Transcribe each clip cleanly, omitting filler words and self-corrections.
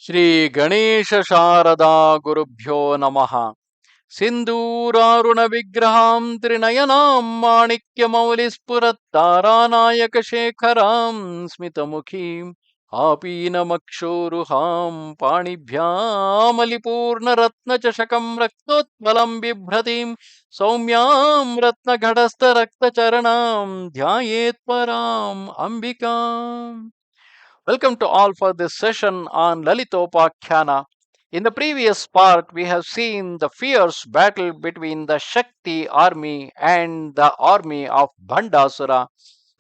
Shri Ganesha Sharada Gurubhyo Namaha. Sinduraruna Vigraham Trinayanam Manikyamaulispurattaranayak Shekharam Smitamukhim Apinamakshuruham Panibhyamalipurna Ratna Chashakam Raktotmalam Bibhratim Saumyam Ratna Ghadastha Rakta Charanam Dhyayet Param Ambikam. Welcome to all for this session on Lalitopakhyanam. In the previous part, we have seen the fierce battle between the Shakti army and the army of Bhandasura.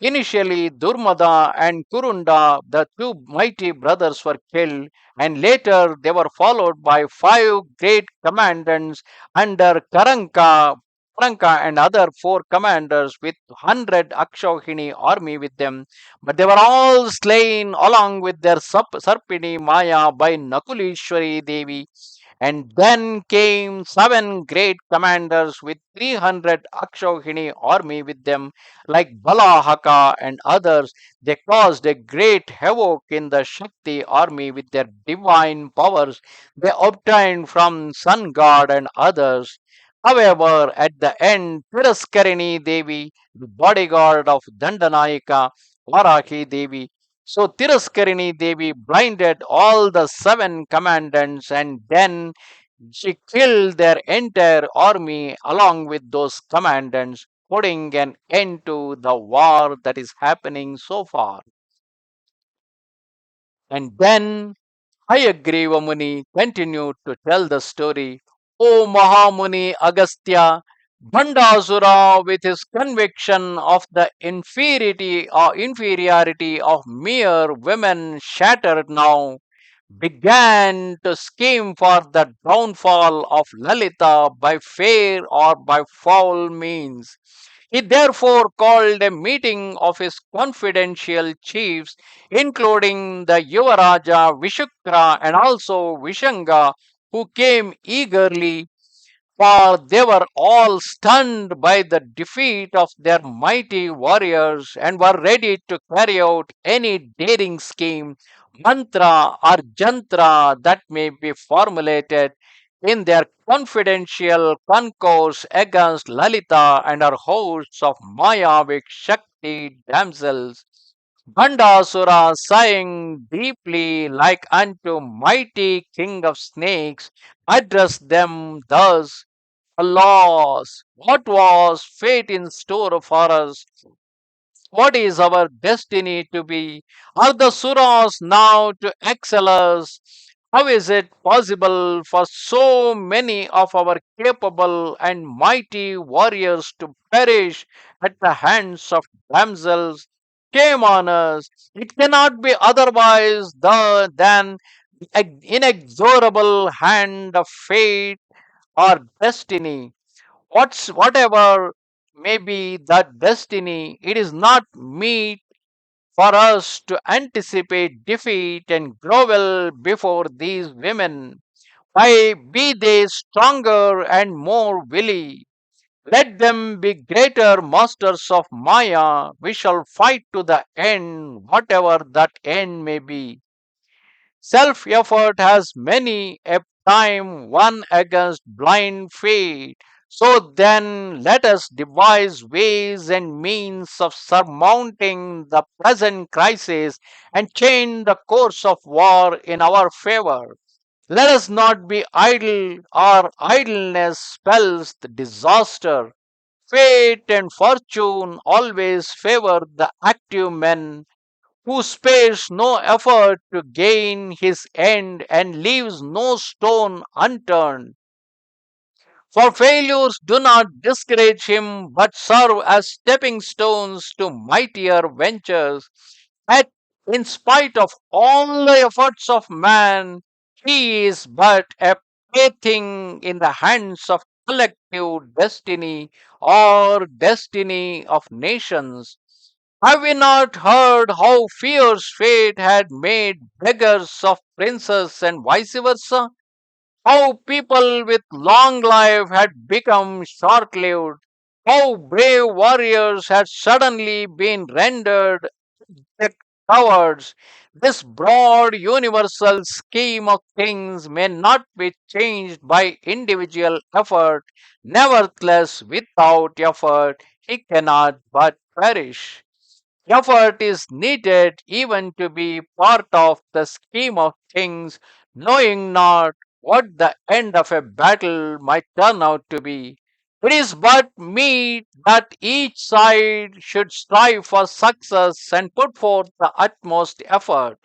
Initially, Durmada and Kurunda, the two mighty brothers, were killed, and later they were followed by five great commandants under Karanka and other four commanders with 100 Akshohini army with them, but they were all slain along with their Sarpini Maya by Nakulishwari Devi. And then came seven great commanders with 300 Akshohini army with them, like Balahaka and others. They caused a great havoc in the Shakti army with their divine powers they obtained from Sun God and others. However, at the end, Tiraskarini Devi, the bodyguard of Dandanayika, Varahi Devi, so Tiraskarini Devi blinded all the seven commandants and then she killed their entire army along with those commandants, putting an end to the war that is happening so far. And then Hayagriva Muni continued to tell the story. O Mahamuni Agastya, Bhandasura, with his conviction of the inferiority of mere women shattered now, began to scheme for the downfall of Lalita by fair or by foul means. He therefore called a meeting of his confidential chiefs, including the Yuvaraja Vishukra and also Vishanga, who came eagerly, for they were all stunned by the defeat of their mighty warriors and were ready to carry out any daring scheme, mantra, or jantra that may be formulated in their confidential concourse against Lalita and her hosts of Mayavic Shakti damsels. Bhandasura, sighing deeply like unto mighty king of snakes, addressed them thus. Alas, what was fate in store for us? What is our destiny to be? Are the Suras now to excel us? How is it possible for so many of our capable and mighty warriors to perish at the hands of damsels? Shame on us! It cannot be otherwise than the inexorable hand of fate or destiny. Whatever may be that destiny, it is not meet for us to anticipate defeat and grovel before these women. Why be they stronger and more wily? Let them be greater masters of Maya. We shall fight to the end, whatever that end may be. Self effort has many a time won against blind fate. So then, let us devise ways and means of surmounting the present crisis and change the course of war in our favor. Let us not be idle, or idleness spells the disaster. Fate and fortune always favor the active men who spares no effort to gain his end and leaves no stone unturned. For failures do not discourage him but serve as stepping stones to mightier ventures. At in spite of all the efforts of man, he is but a plaything in the hands of collective destiny or destiny of nations. Have we not heard how fierce fate had made beggars of princes and vice versa? How people with long life had become short lived? How brave warriors had suddenly been rendered cowards. This broad universal scheme of things may not be changed by individual effort. Nevertheless, without effort, he cannot but perish. Effort is needed even to be part of the scheme of things, knowing not what the end of a battle might turn out to be. It is but meet that each side should strive for success and put forth the utmost effort.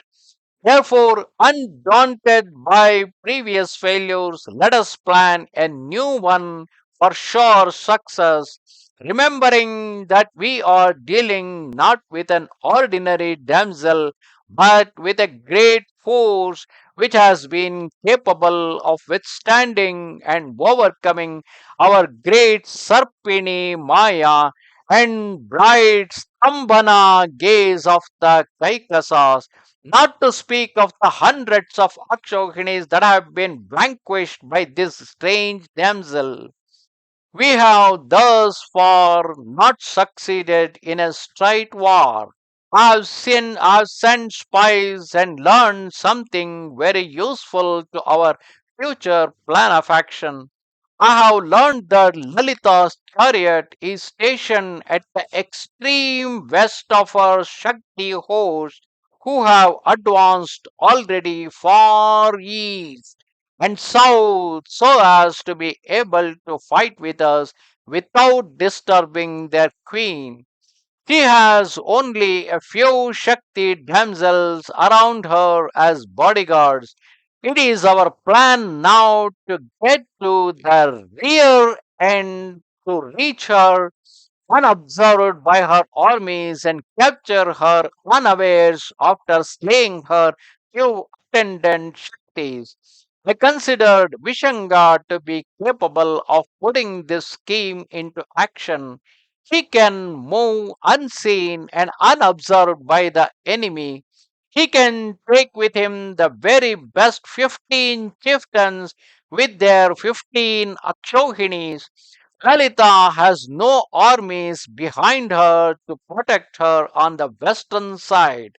Therefore, undaunted by previous failures, let us plan a new one for sure success, remembering that we are dealing not with an ordinary damsel, but with a great force which has been capable of withstanding and overcoming our great Sarpini Maya and bright Stambhana gaze of the Kaikasas, not to speak of the hundreds of Akshohinis that have been vanquished by this strange damsel. We have thus far not succeeded in a straight war. I've sent spies and learned something very useful to our future plan of action. I have learned that Lalita's chariot is stationed at the extreme west of our Shakti host, who have advanced already far east and south so as to be able to fight with us without disturbing their queen. She has only a few Shakti damsels around her as bodyguards. It is our plan now to get to the rear end to reach her unobserved by her armies and capture her unawares after slaying her few attendant Shaktis. I considered Vishanga to be capable of putting this scheme into action. He can move unseen and unobserved by the enemy. He can take with him the very best 15 chieftains with their 15 Akshohinis. Lalita has no armies behind her to protect her on the western side.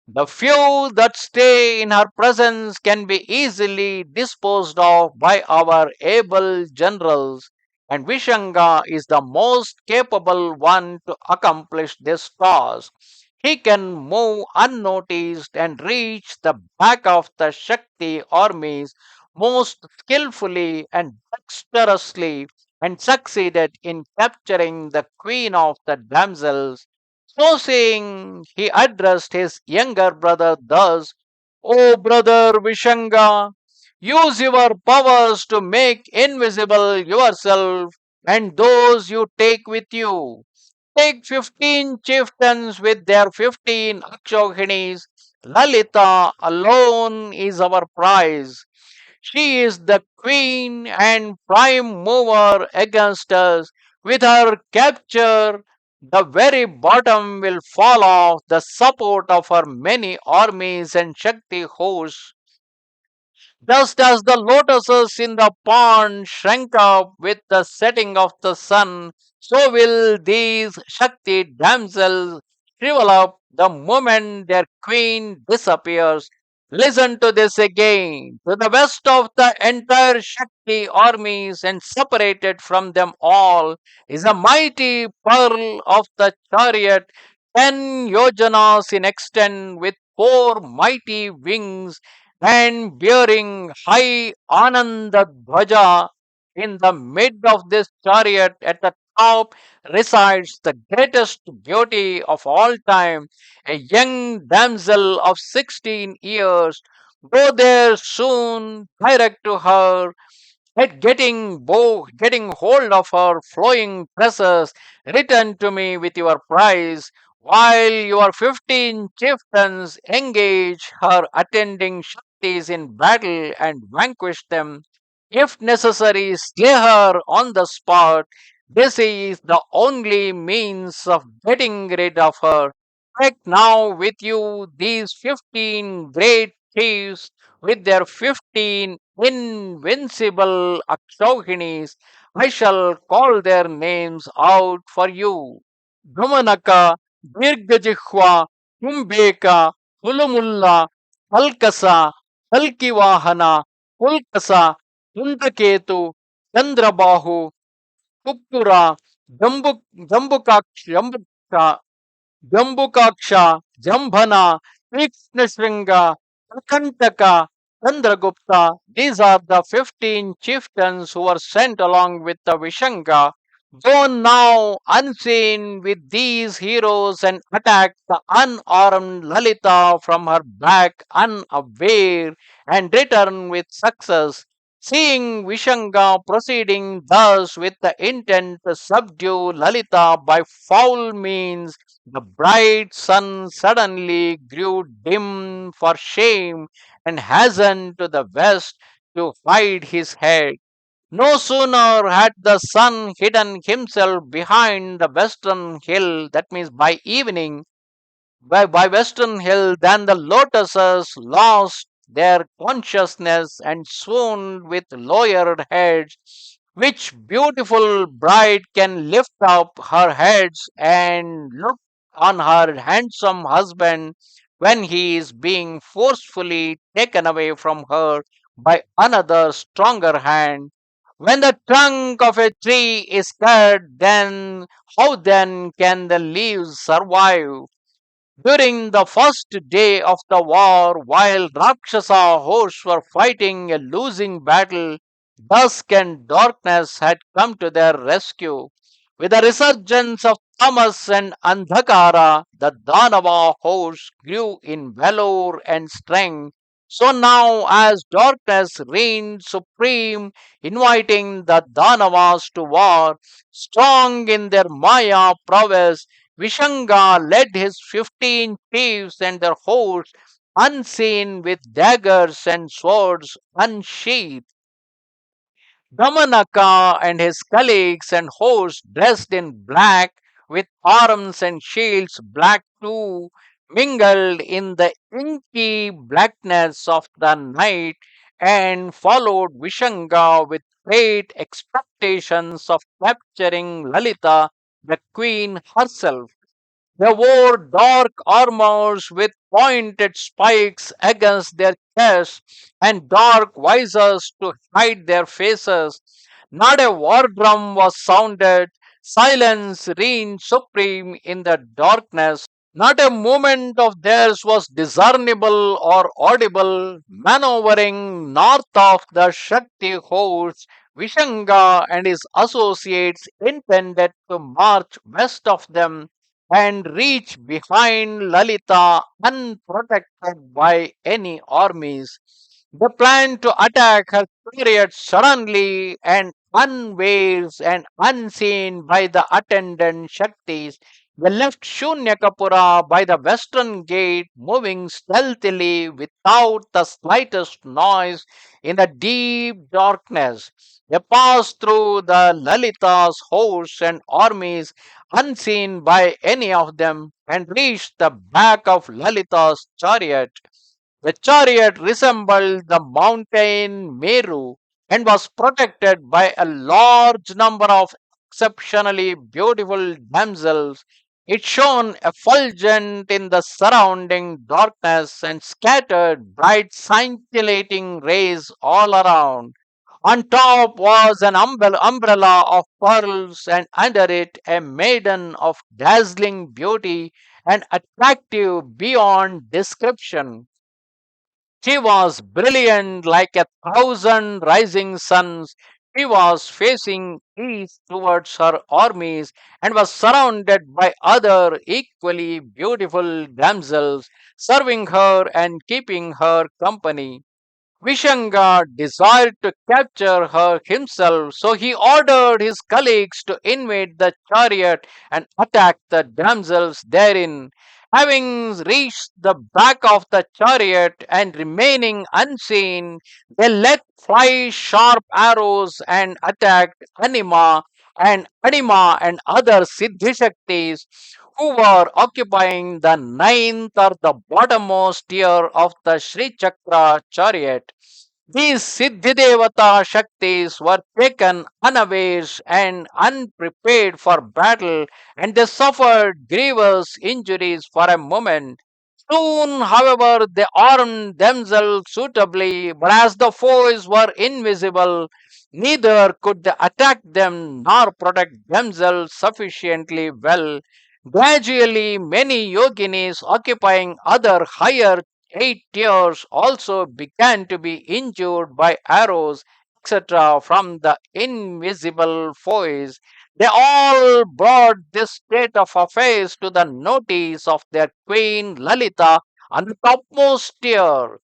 The few that stay in her presence can be easily disposed of by our able generals, and Vishanga is the most capable one to accomplish this task. He can move unnoticed and reach the back of the Shakti armies most skillfully and dexterously, and succeeded in capturing the queen of the damsels. So saying, he addressed his younger brother thus: O brother Vishanga, use your powers to make invisible yourself and those you take with you. Take 15 chieftains with their 15 Akshohinis. Lalita alone is our prize. She is the queen and prime mover against us. With her capture, the very bottom will fall off the support of her many armies and Shakti hosts. Just as the lotuses in the pond shrink up with the setting of the sun, so will these Shakti damsels shrivel up the moment their queen disappears. Listen to this again. To the west of the entire Shakti armies and separated from them all is a mighty pearl of the chariot, 10 yojanas in extent with four mighty wings and bearing high Ananda Dhwaja. In the mid of this chariot at the top resides the greatest beauty of all time, a young damsel of 16 years. Go there soon, direct to her, at getting hold of her flowing tresses, return to me with your prize, while your 15 chieftains engage her attending Shaktis in battle and vanquish them. If necessary, slay her on the spot. This is the only means of getting rid of her. Take now with you these 15 great chiefs with their 15 invincible Akshohinis. I shall call their names out for you. Dhumanaka, Dirgajihva, Kumbeka, Hulumulla, Palkasa, Palkivahana, Pulkasa, Pundaketu, Chandrabahu, Kuppura, Jambuka, Jambukaksha, Jambhana, Krishnashringa, Akantaka, Chandragupta. These are the 15 chieftains who were sent along with the Vishanga. Go now unseen with these heroes and attack the unarmed Lalita from her back unaware and return with success. Seeing Vishanga proceeding thus with the intent to subdue Lalita by foul means, the bright sun suddenly grew dim for shame and hastened to the west to hide his head. No sooner had the sun hidden himself behind the western hill, that means by evening, by Western Hill, than the lotuses lost their consciousness and swooned with lowered heads. Which beautiful bride can lift up her heads and look on her handsome husband when he is being forcefully taken away from her by another stronger hand? When the trunk of a tree is cut, then how then can the leaves survive? During the first day of the war, while Rakshasa hosts were fighting a losing battle, dusk and darkness had come to their rescue. With the resurgence of Tamas and Andhakara, the Danava host grew in valor and strength. So now, as darkness reigned supreme, inviting the Danavas to war, strong in their Maya prowess, Vishanga led his 15 chiefs and their hosts unseen with daggers and swords unsheathed. Damanaka and his colleagues and hosts dressed in black with arms and shields black too, mingled in the inky blackness of the night and followed Vishanga with great expectations of capturing Lalita, the queen herself. They wore dark armors with pointed spikes against their chests and dark visors to hide their faces. Not a war drum was sounded. Silence reigned supreme in the darkness. Not a movement of theirs was discernible or audible. Maneuvering north of the Shakti hosts, Vishanga and his associates intended to march west of them and reach behind Lalita unprotected by any armies. They planned to attack her chariot suddenly and unawares and unseen by the attendant Shaktis. They left Shunyakapura by the western gate, moving stealthily without the slightest noise in the deep darkness. They passed through the Lalita's hosts and armies unseen by any of them and reached the back of Lalita's chariot. The chariot resembled the mountain Meru and was protected by a large number of exceptionally beautiful damsels. It shone effulgent in the surrounding darkness and scattered bright scintillating rays all around. On top was an umbrella of pearls, and under it a maiden of dazzling beauty and attractive beyond description. She was brilliant like a thousand rising suns. She was facing east towards her armies and was surrounded by other equally beautiful damsels, serving her and keeping her company. Vishanga desired to capture her himself, so he ordered his colleagues to invade the chariot and attack the damsels therein. Having reached the back of the chariot and remaining unseen, they let fly sharp arrows and attacked Anima and other Siddhishaktis who were occupying the ninth or the bottommost tier of the Shree Chakra chariot. These Siddhidevata Shaktis were taken unawares and unprepared for battle, and they suffered grievous injuries for a moment. Soon, however, they armed themselves suitably, but as the foes were invisible, neither could they attack them nor protect themselves sufficiently well. Gradually, many yoginis occupying other higher 8 tiers also began to be injured by arrows, etc., from the invisible foes. They all brought this state of affairs to the notice of their queen Lalita on the topmost tier.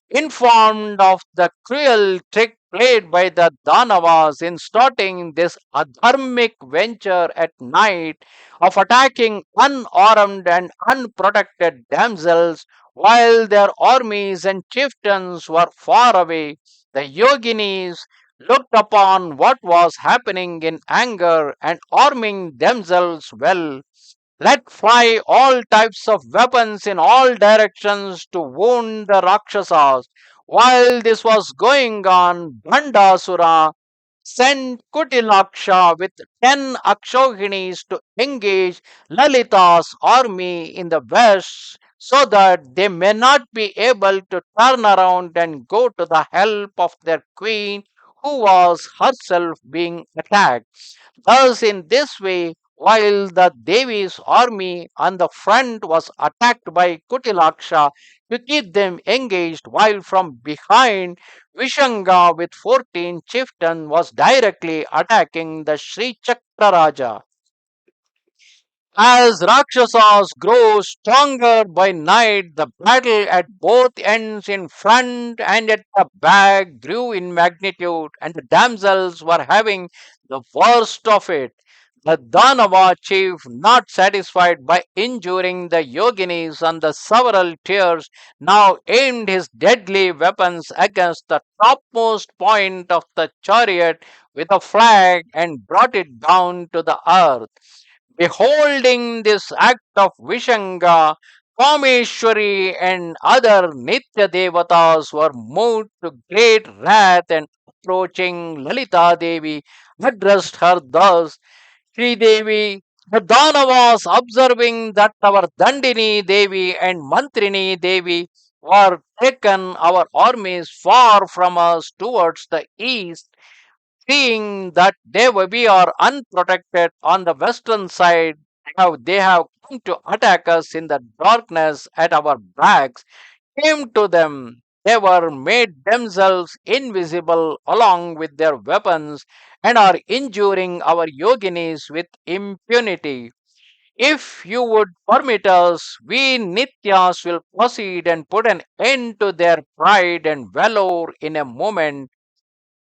Informed of the cruel trick played by the Danavas in starting this Adharmic venture at night of attacking unarmed and unprotected damsels while their armies and chieftains were far away, the yoginis looked upon what was happening in anger and arming themselves well let fly all types of weapons in all directions to wound the Rakshasas. While this was going on, Bhandasura sent Kutilaksha with 10 Akshohinis to engage Lalita's army in the west so that they may not be able to turn around and go to the help of their queen who was herself being attacked. Thus, in this way, while the Devi's army on the front was attacked by Kutilaksha to keep them engaged, while from behind Vishanga with 14 chieftains was directly attacking the Shree Chakra Raja. As Rakshasas grow stronger by night, the battle at both ends in front and at the back grew in magnitude, and the damsels were having the worst of it. The Danava chief, not satisfied by injuring the yoginis on the several tiers, now aimed his deadly weapons against the topmost point of the chariot with a flag and brought it down to the earth. Beholding this act of Vishanga, Kameshwari and other Nitya Devatas were moved to great wrath and approaching Lalita Devi addressed her thus, Sri Devi, the Danavas observing that our Dandini Devi and Mantrini Devi were taken our armies far from us towards the east, seeing that we are unprotected on the western side, how they have come to attack us in the darkness at our backs, came to them. They were made themselves invisible along with their weapons and are injuring our yoginis with impunity. If you would permit us, we Nityas will proceed and put an end to their pride and valor in a moment.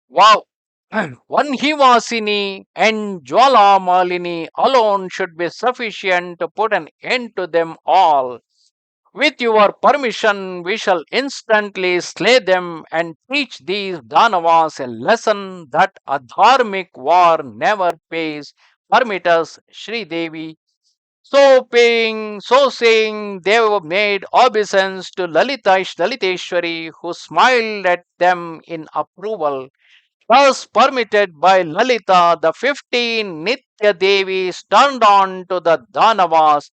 Wow! Vanhivasini and Jwalamalini alone should be sufficient to put an end to them all. With your permission, we shall instantly slay them and teach these Danavas a lesson that Adharmic war never pays. Permit us, Sri Devi. So saying, they made obeisance to Laliteshwari, who smiled at them in approval. Thus permitted by Lalita, the 15 Nitya Devis turned on to the Danavas.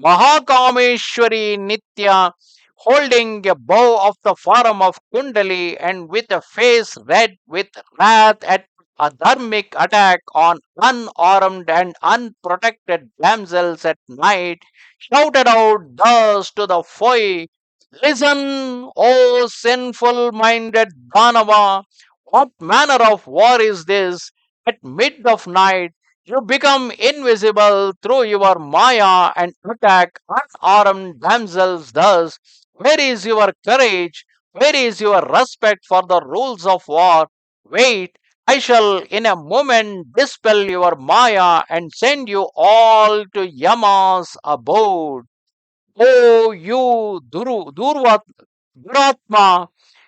Mahakameshwari Nitya, holding a bow of the form of Kundali and with a face red with wrath at a dharmic attack on unarmed and unprotected damsels at night, shouted out thus to the foe. Listen, O sinful minded Danava, what manner of war is this? At mid of night, you become invisible through your Maya and attack unarmed damsels thus. Where is your courage? Where is your respect for the rules of war? Wait, I shall in a moment dispel your Maya and send you all to Yama's abode. Oh, you Duratma,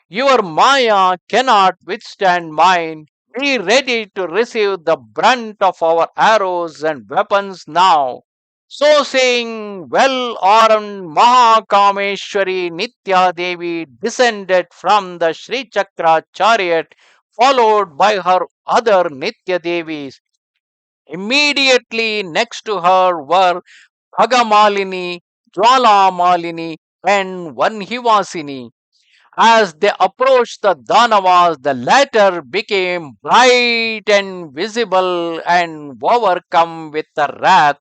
your Maya cannot withstand mine. Be ready to receive the brunt of our arrows and weapons now. So saying, well armed Mahakameshwari Nitya Devi descended from the Shree Chakra chariot, followed by her other Nitya Devis. Immediately next to her were Bhagamalini, Jwalamalini, and Vanhivasini. As they approached the Danavas, the latter became bright and visible and overcome with the wrath,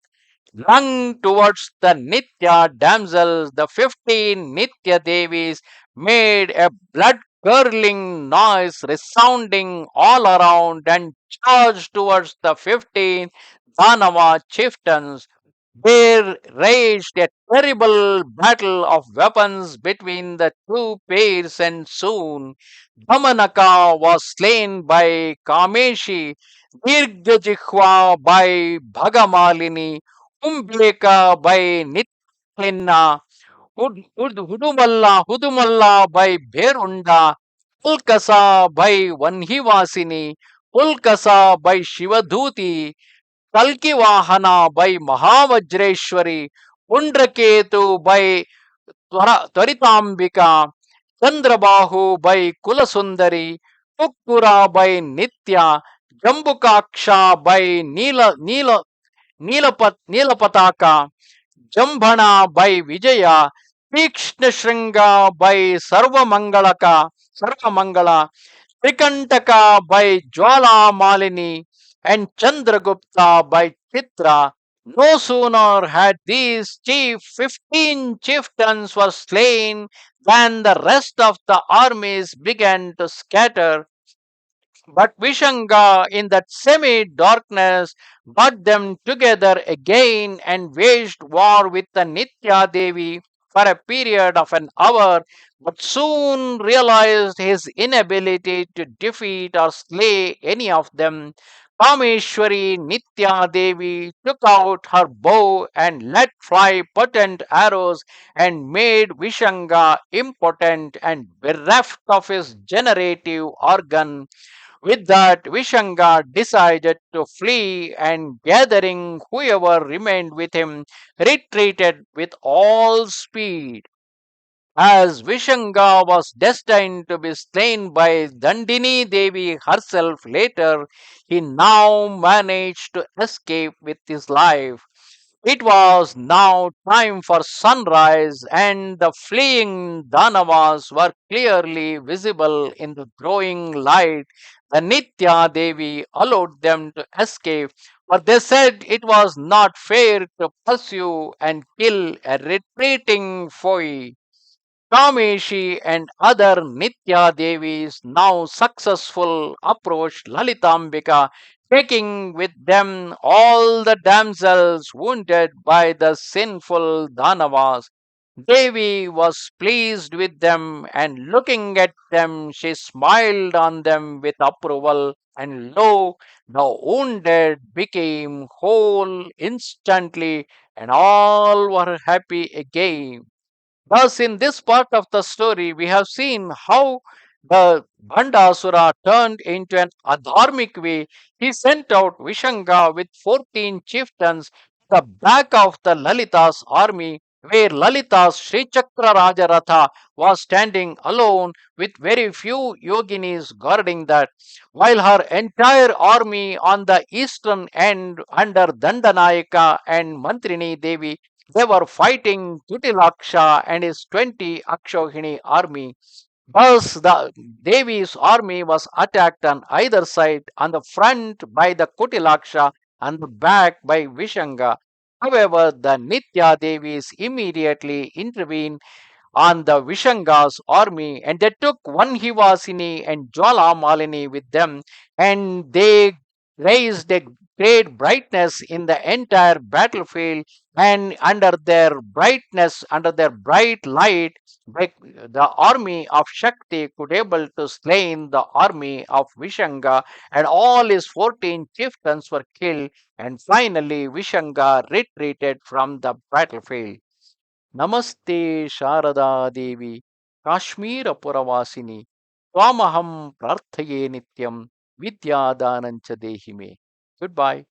flung towards the Nitya damsels. The 15 Nitya Devis made a blood curdling noise resounding all around and charged towards the 15 Danava chieftains. There raged a terrible battle of weapons between the two pairs, and soon Dhamanaka was slain by Kameshi, Dirghajihwa by Bhagamalini, Umbleka by Nitlinna, Hudumalla by Bherunda, Pulkasa by Vanhivasini, Pulkasa by Shivaduti, Kalkivahana by Mahavajreshwari, Pundraketu by Tvaritambika, Chandrabahu by Kulasundari, Pukkura by Nitya, Jambukaksha by Neelapataka, Jambhana by Vijaya, Tikshna Shringa by Sarvamangala, Trikantaka by Jwalamalini, and Chandragupta by Chitra. No sooner had these 15 chieftains were slain than the rest of the armies began to scatter, but Vishanga, in that semi darkness, got them together again and waged war with the Nitya Devi for a period of an hour, but soon realized his inability to defeat or slay any of them. Kameshwari Nitya Devi took out her bow and let fly potent arrows and made Vishanga impotent and bereft of his generative organ. With that, Vishanga decided to flee and gathering whoever remained with him, retreated with all speed. As Vishanga was destined to be slain by Dandini Devi herself later, he now managed to escape with his life. It was now time for sunrise, and the fleeing Danavas were clearly visible in the growing light. The Nitya Devi allowed them to escape, but they said it was not fair to pursue and kill a retreating foe. Kameshi and other Nitya Devis, now successful, approached Lalitambika, taking with them all the damsels wounded by the sinful Danavas. Devi was pleased with them, and looking at them, she smiled on them with approval. And lo, the wounded became whole instantly, and all were happy again. Thus, in this part of the story, we have seen how the Bhandasura turned into an Adharmic way. He sent out Vishanga with 14 chieftains at the back of the Lalita's army, where Lalita's Shree Chakra Raja Ratha was standing alone with very few yoginis guarding that, while her entire army on the eastern end under Dandanayaka and Mantrini Devi, they were fighting Kutilaksha and his 20 Akshohini army. Thus, the Devi's army was attacked on either side, on the front by the Kutilaksha and the back by Vishanga. However, the Nitya Devis immediately intervened on the Vishanga's army, and they took Vanhivasini and Jwalamalini with them, and they raised a great brightness in the entire battlefield, and under their bright light, the army of Shakti could able to slain the army of Vishanga, and all his 14 chieftains were killed, and finally Vishanga retreated from the battlefield. Namaste Sharada Devi, Kashmir Puravasini, Twamaham Prarthaye Nityam, Vidya Danancha Dehime. Goodbye.